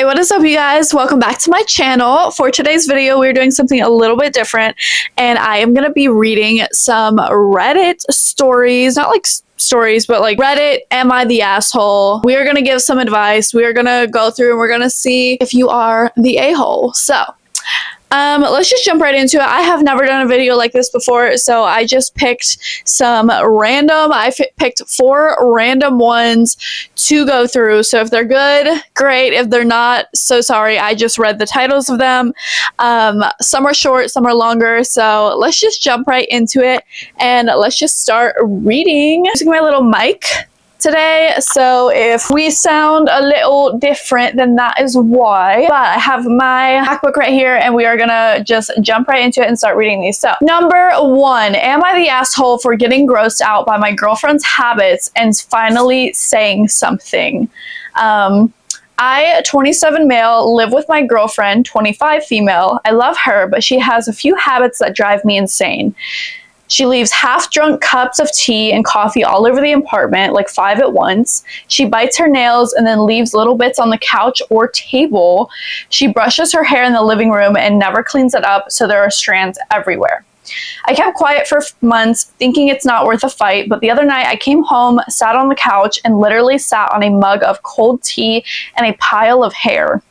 Hey, what is up, you guys? Welcome back to my channel. For today's video, we're doing something a little bit different, and I am going to be reading some Reddit stories, not like stories, but like Reddit, am I the asshole? We are going to give some advice. We are going to go through and we're going to see if you are the a-hole. So, let's just jump right into it. I have never done a video like this before, so I just picked some random, picked 4 random ones to go through. So if they're good, great. If they're not, so sorry. I just read the titles of them. Some are short, some are longer. So let's just jump right into it and let's just start reading. Using my little mic today, so if we sound a little different, then that is why. But I have my MacBook right here and we are gonna just jump right into it and start reading these. So number 1, am I the asshole for getting grossed out by my girlfriend's habits and finally saying something? I, 27 male, live with my girlfriend, 25 female. I love her, but she has a few habits that drive me insane. She leaves half-drunk cups of tea and coffee all over the apartment, like 5 at once. She bites her nails and then leaves little bits on the couch or table. She brushes her hair in the living room and never cleans it up, so there are strands everywhere. I kept quiet for months, thinking it's not worth a fight, but the other night I came home, sat on the couch, and literally sat on a mug of cold tea and a pile of hair.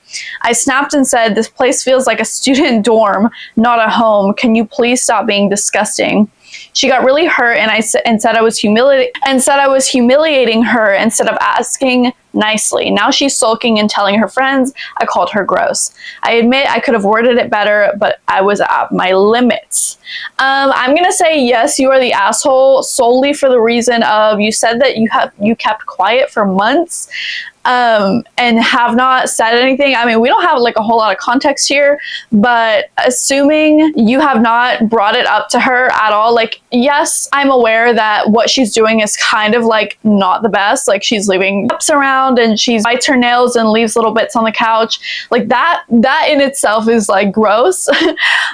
I snapped and said, "This place feels like a student dorm, not a home. Can you please stop being disgusting?" She got really hurt and said I was humiliating her instead of asking nicely. Now she's sulking and telling her friends I called her gross. I admit I could have worded it better, but I was at my limits. I'm gonna say yes, you are the asshole, solely for the reason of you said that you kept quiet for months. And have not said anything. I mean, we don't have like a whole lot of context here, but assuming you have not brought it up to her at all, like, yes, I'm aware that what she's doing is kind of like not the best. Like, she's leaving cups around and she bites her nails and leaves little bits on the couch. Like that in itself is like gross.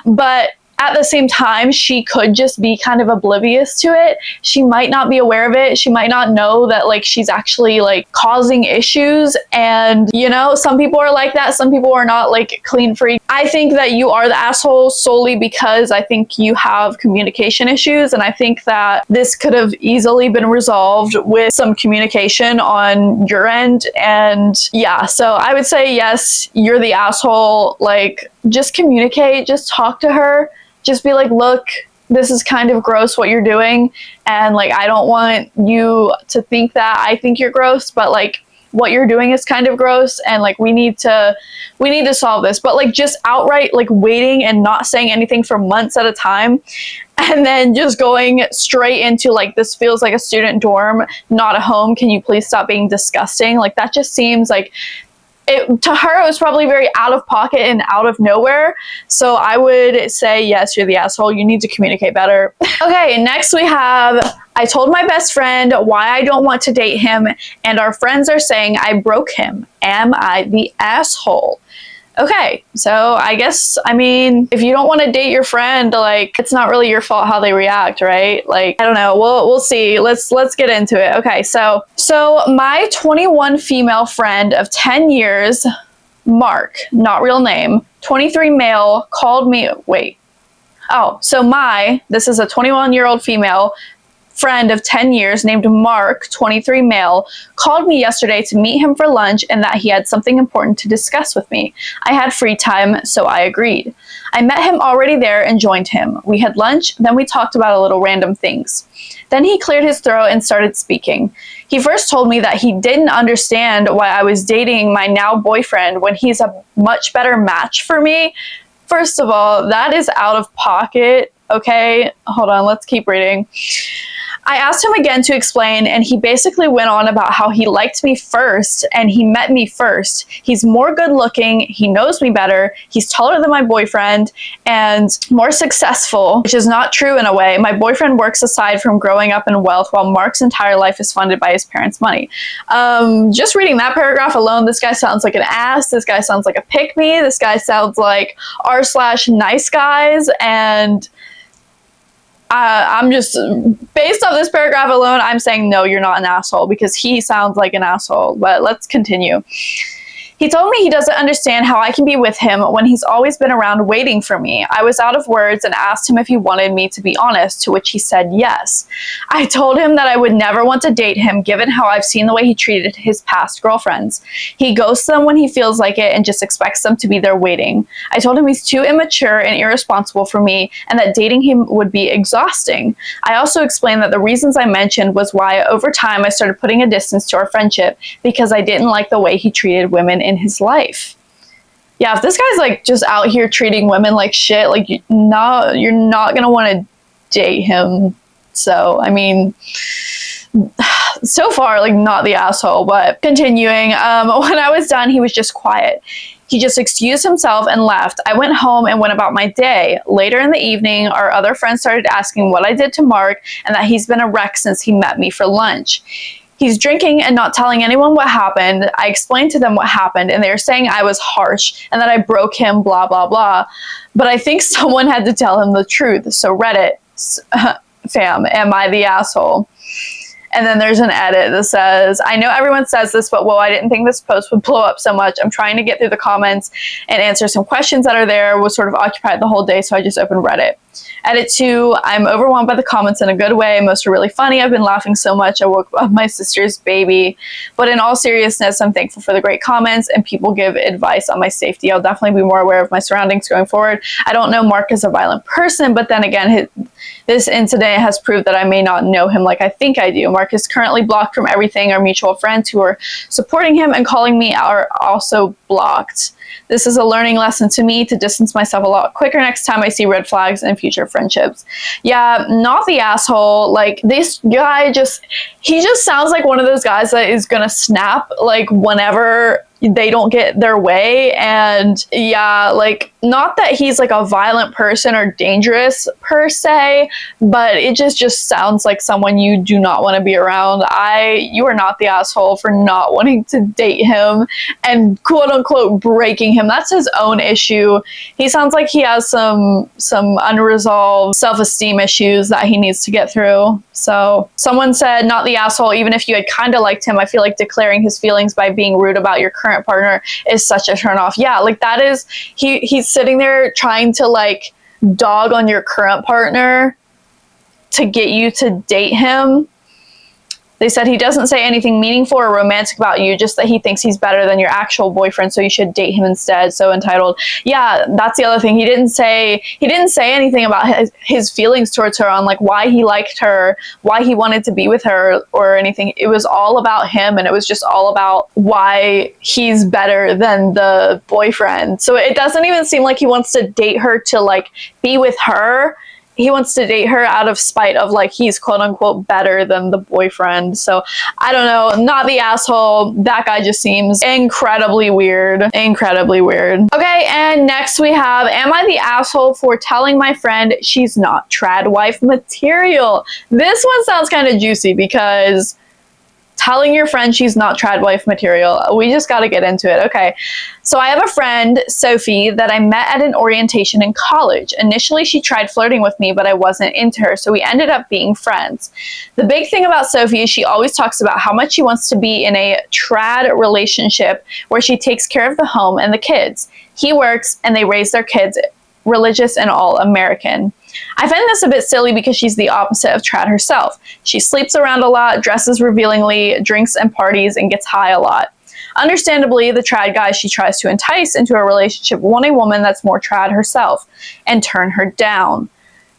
But at the same time, she could just be kind of oblivious to it. She might not be aware of it. She might not know that like she's actually like causing issues. And you know, some people are like that. Some people are not like clean free. I think that you are the asshole solely because I think you have communication issues. And I think that this could have easily been resolved with some communication on your end. And yeah, so I would say yes, you're the asshole. Like, just communicate, just talk to her. Just be like, look, this is kind of gross what you're doing. And like, I don't want you to think that I think you're gross, but like what you're doing is kind of gross. And like, we need to solve this. But like, just outright like waiting and not saying anything for months at a time. And then just going straight into like, this feels like a student dorm, not a home. Can you please stop being disgusting? Like, that just seems like, to her, it was probably very out of pocket and out of nowhere. So I would say, yes, you're the asshole. You need to communicate better. Okay, next we have, I told my best friend why I don't want to date him, and our friends are saying I broke him. Am I the asshole? Okay, so I guess, I mean, if you don't want to date your friend, like, it's not really your fault how they react, right? Like, I don't know. We'll see. Let's get into it. Okay, so my 21 female friend of 10 years, Mark, not real name, 23 male, called me, this is a 21-year-old female friend of 10 years named Mark, 23 male, called me yesterday to meet him for lunch and that he had something important to discuss with me. I had free time, so I agreed. I met him already there and joined him. We had lunch, then we talked about a little random things. Then he cleared his throat and started speaking. He first told me that he didn't understand why I was dating my now boyfriend when he's a much better match for me. First of all, that is out of pocket. Okay, hold on, let's keep reading. I asked him again to explain, and he basically went on about how he liked me first and he met me first. He's more good looking, he knows me better, he's taller than my boyfriend, and more successful, which is not true in a way. My boyfriend works aside from growing up in wealth while Mark's entire life is funded by his parents' money. Just reading that paragraph alone, this guy sounds like an ass, this guy sounds like a pick-me, this guy sounds like r/nice guys, and I'm just, based off this paragraph alone, I'm saying no, you're not an asshole, because he sounds like an asshole. But let's continue. He told me he doesn't understand how I can be with him when he's always been around waiting for me. I was out of words and asked him if he wanted me to be honest, to which he said yes. I told him that I would never want to date him given how I've seen the way he treated his past girlfriends. He ghosts them when he feels like it and just expects them to be there waiting. I told him he's too immature and irresponsible for me and that dating him would be exhausting. I also explained that the reasons I mentioned was why over time I started putting a distance to our friendship because I didn't like the way he treated women in his life. Yeah, if this guy's like just out here treating women like shit, like you're not gonna want to date him. So I mean, so far like not the asshole. But continuing, when I was done, he was just quiet. He just excused himself and left. I went home and went about my day. Later in the evening, our other friends started asking what I did to Mark and that he's been a wreck since he met me for lunch. He's drinking and not telling anyone what happened. I explained to them what happened and they were saying I was harsh and that I broke him, blah, blah, blah. But I think someone had to tell him the truth. So Reddit, fam, am I the asshole? And then there's an edit that says, I know everyone says this, but whoa, I didn't think this post would blow up so much. I'm trying to get through the comments and answer some questions that are there. Was sort of occupied the whole day, so I just opened Reddit. Edit 2, I'm overwhelmed by the comments in a good way. Most are really funny. I've been laughing so much. I woke up my sister's baby. But in all seriousness, I'm thankful for the great comments and people give advice on my safety. I'll definitely be more aware of my surroundings going forward. I don't know Mark is a violent person, but then again, this incident has proved that I may not know him like I think I do. Mark is currently blocked from everything. Our mutual friends who are supporting him and calling me are also blocked. This is a learning lesson to me to distance myself a lot quicker next time I see red flags in future friendships. Yeah, not the asshole. Like, this guy he just sounds like one of those guys that is gonna snap, like, whenever they don't get their way. And yeah, like, not that he's like a violent person or dangerous per se, but it just sounds like someone you do not want to be around. You are not the asshole for not wanting to date him and quote unquote breaking him. That's his own issue. He sounds like he has some unresolved self-esteem issues that he needs to get through. So someone said, not the asshole, even if you had kind of liked him, I feel like declaring his feelings by being rude about your current partner is such a turnoff. Yeah, like that is, he's sitting there trying to like dog on your current partner to get you to date him. They said he doesn't say anything meaningful or romantic about you, just that he thinks he's better than your actual boyfriend, so you should date him instead. So entitled. Yeah, that's the other thing. He didn't say anything about his feelings towards her, on like why he liked her, why he wanted to be with her or anything. It was all about him, and it was just all about why he's better than the boyfriend. So it doesn't even seem like he wants to date her to like be with her. He wants to date her out of spite of like he's quote unquote better than the boyfriend. So I don't know, not the asshole. That guy just seems incredibly weird. Incredibly weird. Okay, and next we have, am I the asshole for telling my friend she's not TRADWIFE material? This one sounds kind of juicy because telling your friend she's not TRADWIFE material. We just got to get into it. Okay. So I have a friend, Sophie, that I met at an orientation in college. Initially, she tried flirting with me, but I wasn't into her, so we ended up being friends. The big thing about Sophie is she always talks about how much she wants to be in a trad relationship where she takes care of the home and the kids. He works and they raise their kids religious and all American. I find this a bit silly because she's the opposite of trad herself. She sleeps around a lot, dresses revealingly, drinks and parties, and gets high a lot. Understandably, the trad guys she tries to entice into a relationship want a woman that's more trad herself and turn her down.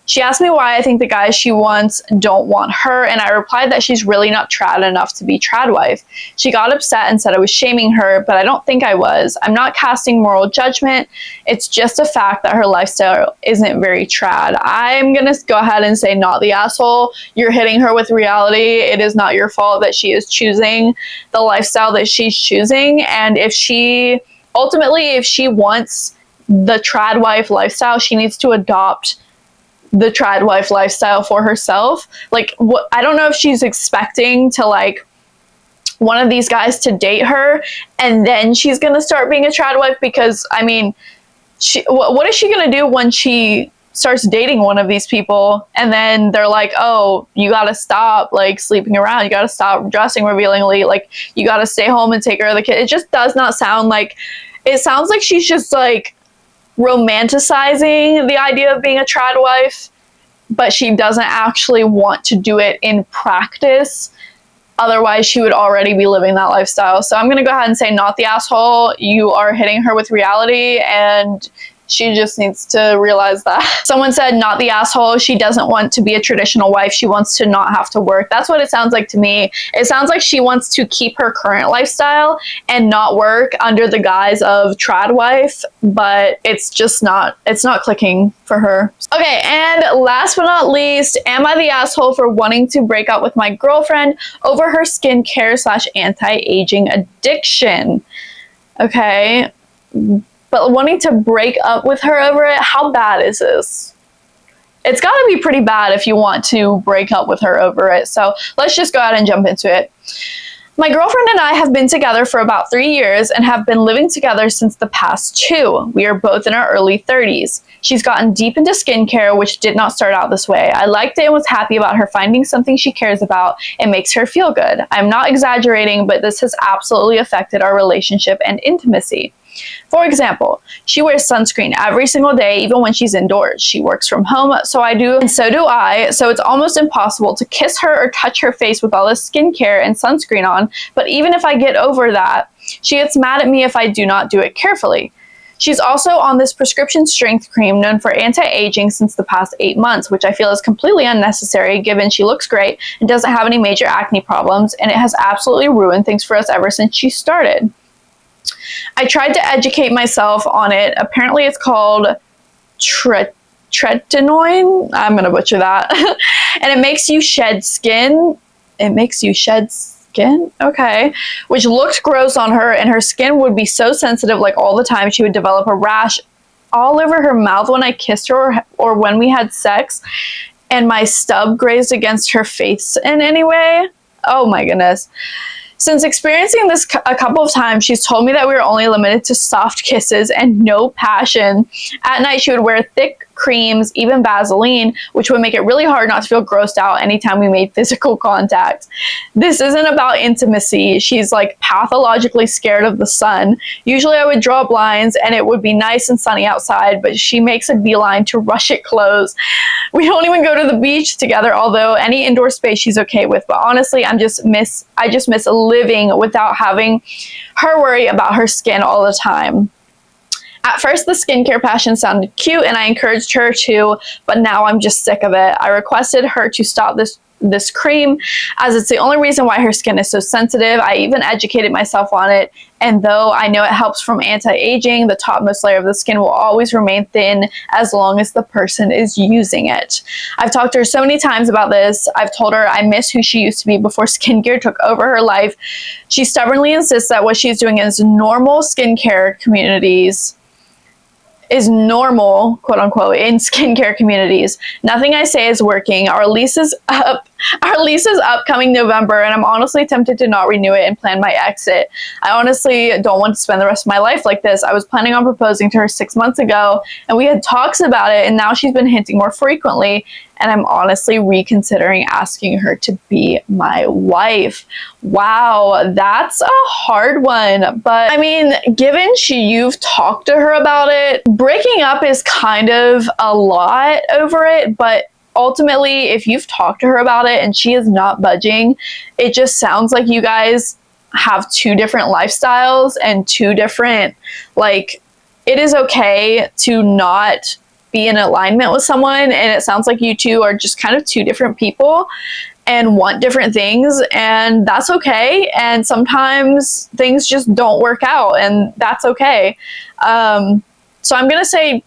She asked me why I think the guys she wants don't want her, and I replied that she's really not trad enough to be TRADWIFE. She got upset and said I was shaming her, but I don't think I was. I'm not casting moral judgment. It's just a fact that her lifestyle isn't very trad. I'm gonna go ahead and say not the asshole. You're hitting her with reality. It is not your fault that she is choosing the lifestyle that she's choosing, and if she wants the TRADWIFE lifestyle, she needs to adopt the TRADWIFE lifestyle for herself. Like, I don't know if she's expecting to like one of these guys to date her and then she's gonna start being a TRADWIFE, because I mean, what is she gonna do when she starts dating one of these people, and then they're like, oh, you gotta stop like sleeping around, you gotta stop dressing revealingly, like you gotta stay home and take care of the kid. It just does not sound like, it sounds like she's just like romanticizing the idea of being a trad wife, but she doesn't actually want to do it in practice. Otherwise, she would already be living that lifestyle. So I'm going to go ahead and say not the asshole. You are hitting her with reality, and she just needs to realize that. Someone said not the asshole. She doesn't want to be a traditional wife. She wants to not have to work. That's what it sounds like to me. It sounds like she wants to keep her current lifestyle and not work under the guise of trad wife, but it's just not, it's not clicking for her. Okay, and last but not least, am I the asshole for wanting to break up with my girlfriend over her skincare / anti-aging addiction? Okay. But wanting to break up with her over it, how bad is this? It's got to be pretty bad if you want to break up with her over it. So let's just go ahead and jump into it. My girlfriend and I have been together for about 3 years and have been living together since the past 2. We are both in our early 30s. She's gotten deep into skincare, which did not start out this way. I liked it and was happy about her finding something she cares about and makes her feel good. I'm not exaggerating, but this has absolutely affected our relationship and intimacy. For example, she wears sunscreen every single day, even when she's indoors. She works from home, so I do, and so do I, so it's almost impossible to kiss her or touch her face with all this skincare and sunscreen on, but even if I get over that, she gets mad at me if I do not do it carefully. She's also on this prescription strength cream known for anti-aging since the past 8 months, which I feel is completely unnecessary given she looks great and doesn't have any major acne problems, and it has absolutely ruined things for us ever since she started. I tried to educate myself on it. Apparently it's called tretinoin. I'm going to butcher that. And it makes you shed skin. It makes you shed skin? Okay. Which looked gross on her, and her skin would be so sensitive, like all the time. She would develop a rash all over her mouth when I kissed her or when we had sex, and my stub grazed against her face in any way. Oh my goodness. Since experiencing this a couple of times, she's told me that we were only limited to soft kisses and no passion. At night, she would wear thick creams, even Vaseline, which would make it really hard not to feel grossed out anytime we made physical contact. This isn't about intimacy. She's like pathologically scared of the sun. Usually I would draw blinds and it would be nice and sunny outside, but she makes a beeline to rush it closed. We don't even go to the beach together, although any indoor space she's okay with. But honestly, I just miss living without having her worry about her skin all the time. At first, the skincare passion sounded cute and I encouraged her to, but now I'm just sick of it. I requested her to stop this cream as it's the only reason why her skin is so sensitive. I even educated myself on it, and though I know it helps from anti-aging, the topmost layer of the skin will always remain thin as long as the person is using it. I've talked to her so many times about this. I've told her I miss who she used to be before skincare took over her life. She stubbornly insists that what she's doing is normal skincare communities. Is normal, quote unquote, in skincare communities. Nothing I say is working. Our lease is up. Our lease is up coming November, and I'm honestly tempted to not renew it and plan my exit. I honestly don't want to spend the rest of my life like this. I was planning on proposing to her 6 months ago, and we had talks about it, and now she's been hinting more frequently, and I'm honestly reconsidering asking her to be my wife. Wow, that's a hard one. But I mean, given you've talked to her about it, breaking up is kind of a lot over it, but ultimately, if you've talked to her about it and she is not budging, it just sounds like you guys have 2 different lifestyles and 2 different, like, it is okay to not be in alignment with someone, and it sounds like you two are just kind of 2 different people and want different things, and that's okay. And sometimes things just don't work out, and that's okay. So I'm gonna say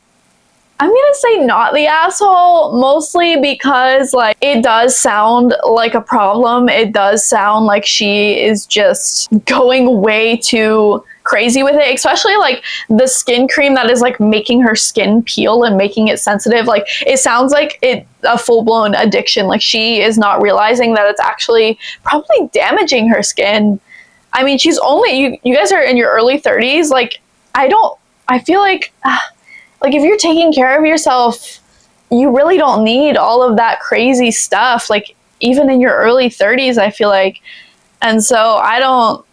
not the asshole, mostly because, like, it does sound like a problem. It does sound like she is just going way too crazy with it, especially like the skin cream that is like making her skin peel and making it sensitive. Like, it sounds like a full-blown addiction. Like, she is not realizing that it's actually probably damaging her skin. I mean, she's only, you guys are in your early 30s. Like, I feel like if you're taking care of yourself, you really don't need all of that crazy stuff, like even in your early 30s, I feel like. And so I don't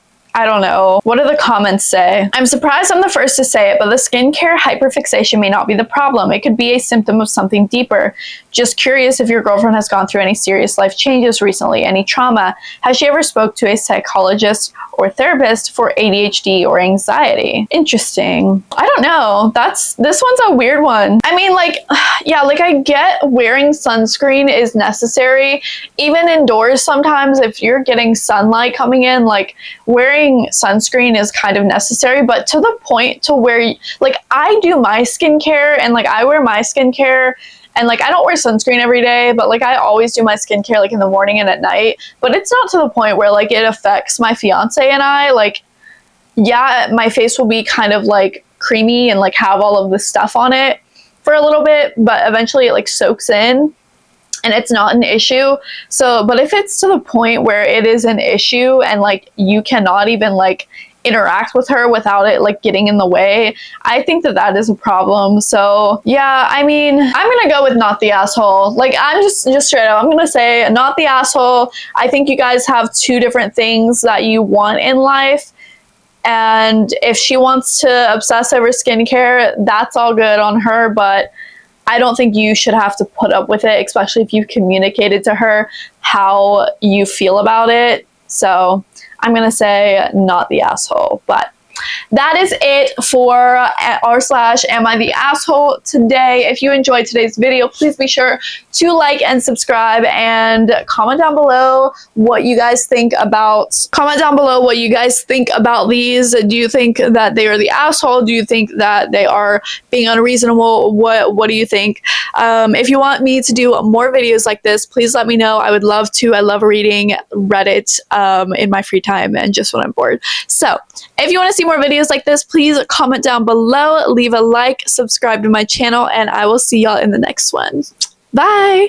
know. What do the comments say? I'm surprised I'm the first to say it, but the skincare hyperfixation may not be the problem. It could be a symptom of something deeper. Just curious if your girlfriend has gone through any serious life changes recently, any trauma. Has she ever spoke to a psychologist or therapist for ADHD or anxiety? Interesting. I don't know. This one's a weird one. I mean, like, yeah, like I get wearing sunscreen is necessary. Even indoors sometimes if you're getting sunlight coming in, like wearing sunscreen is kind of necessary, but to the point to where, like, I do my skincare and like I wear my skincare. And like, I don't wear sunscreen every day, but like I always do my skincare like in the morning and at night. But it's not to the point where like it affects my fiance and I. Like, yeah, my face will be kind of like creamy and like have all of the stuff on it for a little bit, but eventually it like soaks in and it's not an issue. So, but if it's to the point where it is an issue and like you cannot even like interact with her without it like getting in the way, I think that is a problem. So yeah, I mean, I'm gonna go with not the asshole. Like, I'm just straight up, I'm gonna say not the asshole. I think you guys have two different things that you want in life, and if she wants to obsess over skincare, that's all good on her, but I don't think you should have to put up with it, especially if you've communicated to her how you feel about it. So I'm going to say not the asshole, but that is it for r/am I the asshole today. If you enjoyed today's video, please be sure to like and subscribe and comment down below what you guys think about these. Do you think that they are the asshole? Do you think that they are being unreasonable? What do you think? If you want me to do more videos like this, please let me know. I would love to. I love reading Reddit in my free time and just when I'm bored. So if you want to see more videos like this, please comment down below, leave a like, subscribe to my channel, and I will see y'all in the next one. Bye!